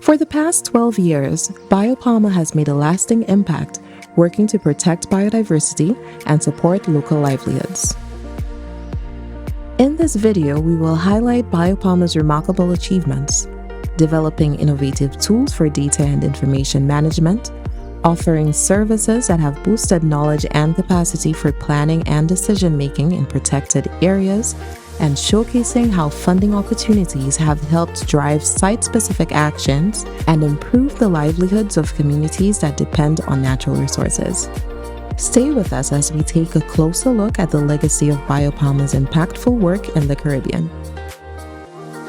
For the past 12 years, BIOPAMA has made a lasting impact working to protect biodiversity and support local livelihoods. In this video, we will highlight BIOPAMA's remarkable achievements, developing innovative tools for data and information management, offering services that have boosted knowledge and capacity for planning and decision-making in protected areas, and showcasing how funding opportunities have helped drive site-specific actions and improve the livelihoods of communities that depend on natural resources. Stay with us as we take a closer look at the legacy of BIOPAMA's impactful work in the Caribbean.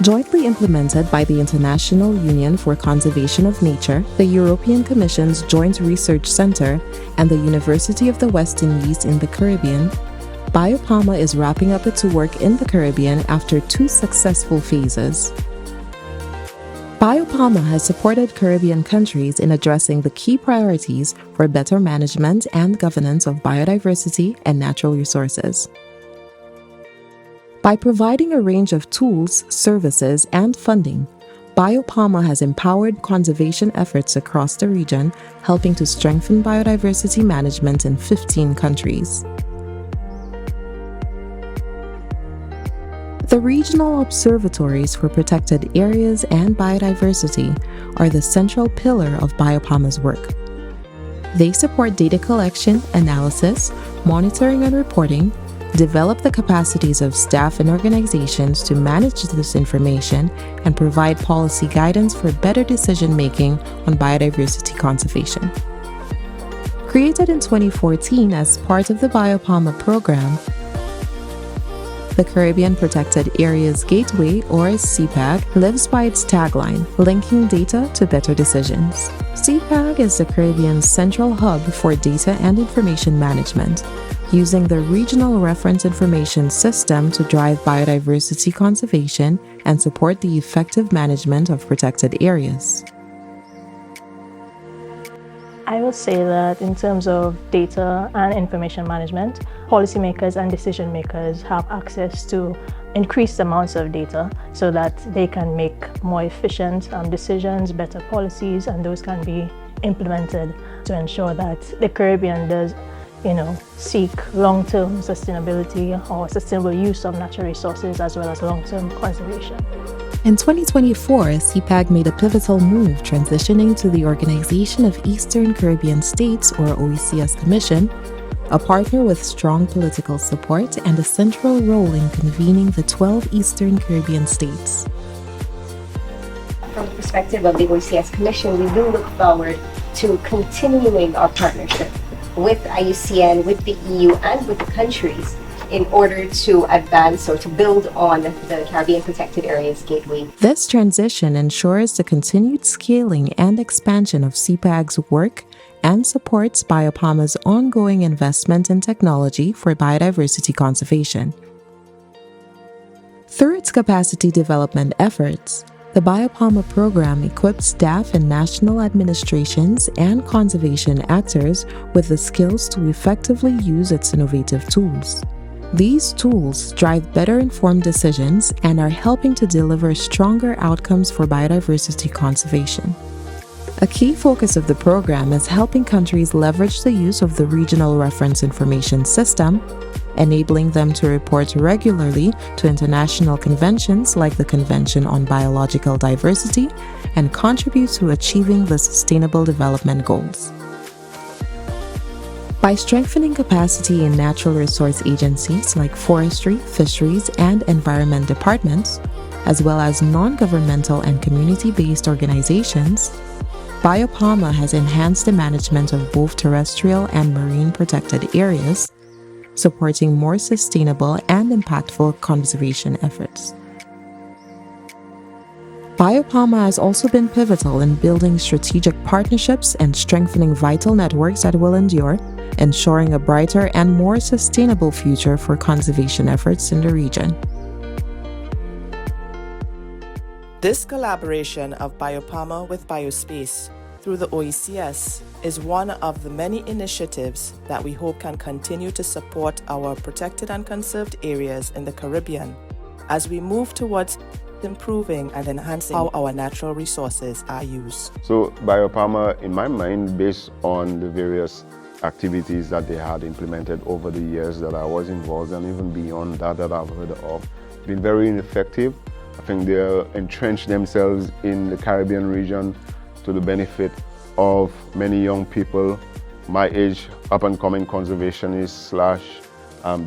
Jointly implemented by the International Union for Conservation of Nature, the European Commission's Joint Research Center, and the University of the West Indies in the Caribbean, BIOPAMA is wrapping up its work in the Caribbean after 2 successful phases. BIOPAMA has supported Caribbean countries in addressing the key priorities for better management and governance of biodiversity and natural resources. By providing a range of tools, services, and funding, BIOPAMA has empowered conservation efforts across the region, helping to strengthen biodiversity management in 15 countries. The regional observatories for protected areas and biodiversity are the central pillar of BIOPAMA's work. They support data collection, analysis, monitoring and reporting, develop the capacities of staff and organizations to manage this information, and provide policy guidance for better decision-making on biodiversity conservation. Created in 2014 as part of the BIOPAMA program, the Caribbean Protected Areas Gateway, or CPAG, lives by its tagline, linking data to better decisions. CPAG is the Caribbean's central hub for data and information management, using the Regional Reference Information System to drive biodiversity conservation and support the effective management of protected areas. I would say that in terms of data and information management, policymakers and decision makers have access to increased amounts of data so that they can make more efficient decisions, better policies, and those can be implemented to ensure that the Caribbean does seek long-term sustainability or sustainable use of natural resources as well as long-term conservation. In 2024, CPAG made a pivotal move, transitioning to the Organization of Eastern Caribbean States, or OECS Commission, a partner with strong political support and a central role in convening the 12 Eastern Caribbean states. From the perspective of the OECS Commission, we do look forward to continuing our partnership with IUCN, with the EU, and with the countries in order to advance or to build on the Caribbean Protected Areas Gateway. This transition ensures the continued scaling and expansion of CPAG's work and supports BIOPAMA's ongoing investment in technology for biodiversity conservation. Through its capacity development efforts, the BIOPAMA program equips staff in national administrations and conservation actors with the skills to effectively use its innovative tools. These tools drive better informed decisions and are helping to deliver stronger outcomes for biodiversity conservation. A key focus of the program is helping countries leverage the use of the Regional Reference Information System, enabling them to report regularly to international conventions like the Convention on Biological Diversity and contribute to achieving the Sustainable Development Goals. By strengthening capacity in natural resource agencies like forestry, fisheries, and environment departments, as well as non-governmental and community-based organizations, BIOPAMA has enhanced the management of both terrestrial and marine protected areas, supporting more sustainable and impactful conservation efforts. BIOPAMA has also been pivotal in building strategic partnerships and strengthening vital networks that will endure, ensuring a brighter and more sustainable future for conservation efforts in the region. This collaboration of BIOPAMA with Biospace through the OECS is one of the many initiatives that we hope can continue to support our protected and conserved areas in the Caribbean as we move towards improving and enhancing how our natural resources are used. So BIOPAMA, in my mind, based on the various activities that they had implemented over the years that I was involved and even beyond that I've heard of, been very effective. I think they're entrenched themselves in the Caribbean region to the benefit of many young people, my age, up-and-coming conservationists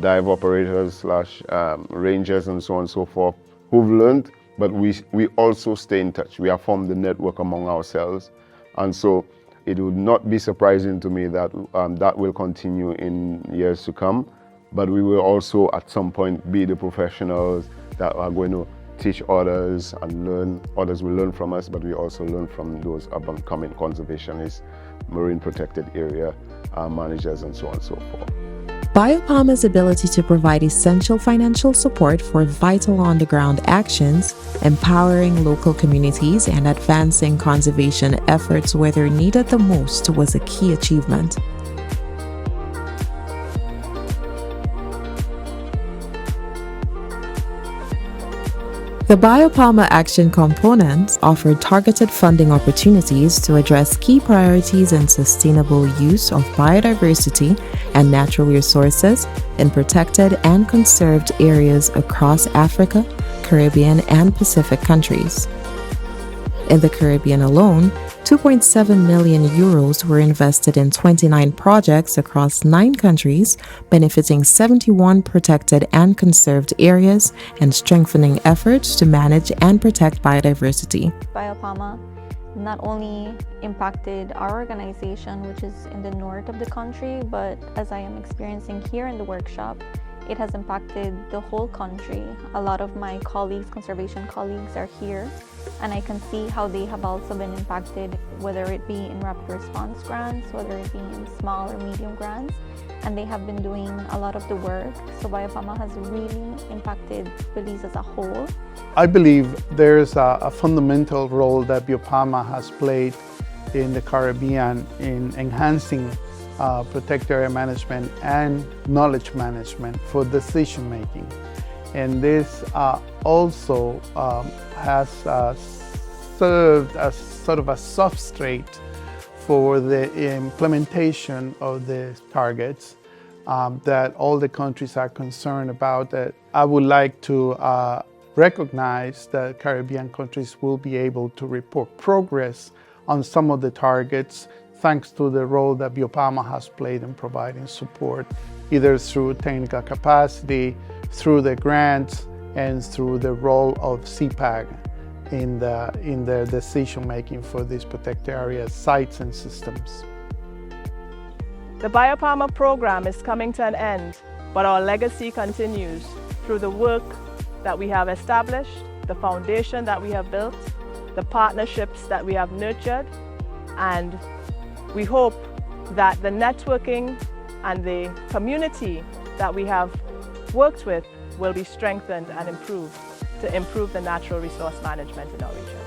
/ dive operators / rangers and so on and so forth, who've learned, but we also stay in touch. We have formed the network among ourselves, and so it would not be surprising to me that that will continue in years to come, but we will also at some point be the professionals that are going to teach others and learn. Others will learn from us, but we also learn from those up-and-coming conservationists, marine protected area managers, and so on and so forth. BIOPAMA's ability to provide essential financial support for vital on-the-ground actions, empowering local communities, and advancing conservation efforts where they're needed the most was a key achievement. The BIOPAMA Action Components offered targeted funding opportunities to address key priorities in sustainable use of biodiversity and natural resources in protected and conserved areas across Africa, Caribbean, and Pacific countries. In the Caribbean alone, 2.7 million euros were invested in 29 projects across 9 countries, benefiting 71 protected and conserved areas and strengthening efforts to manage and protect biodiversity. BIOPAMA not only impacted our organization, which is in the north of the country, but as I am experiencing here in the workshop, it has impacted the whole country. A lot of my colleagues, conservation colleagues, are here, and I can see how they have also been impacted, whether it be in rapid response grants, whether it be in small or medium grants, and they have been doing a lot of the work. So BIOPAMA has really impacted Belize as a whole. I believe there's a fundamental role that BIOPAMA has played in the Caribbean in enhancing protected area management and knowledge management for decision making. And this also has served as sort of a substrate for the implementation of the targets that all the countries are concerned about. That I would like to recognize that Caribbean countries will be able to report progress on some of the targets thanks to the role that BIOPAMA has played in providing support, either through technical capacity, through the grants, and through the role of CPAG in the decision making for these protected area sites and systems. The BIOPAMA program is coming to an end, but our legacy continues through the work that we have established, the foundation that we have built, the partnerships that we have nurtured, and we hope that the networking and the community that we have worked with will be strengthened and improved to improve the natural resource management in our region.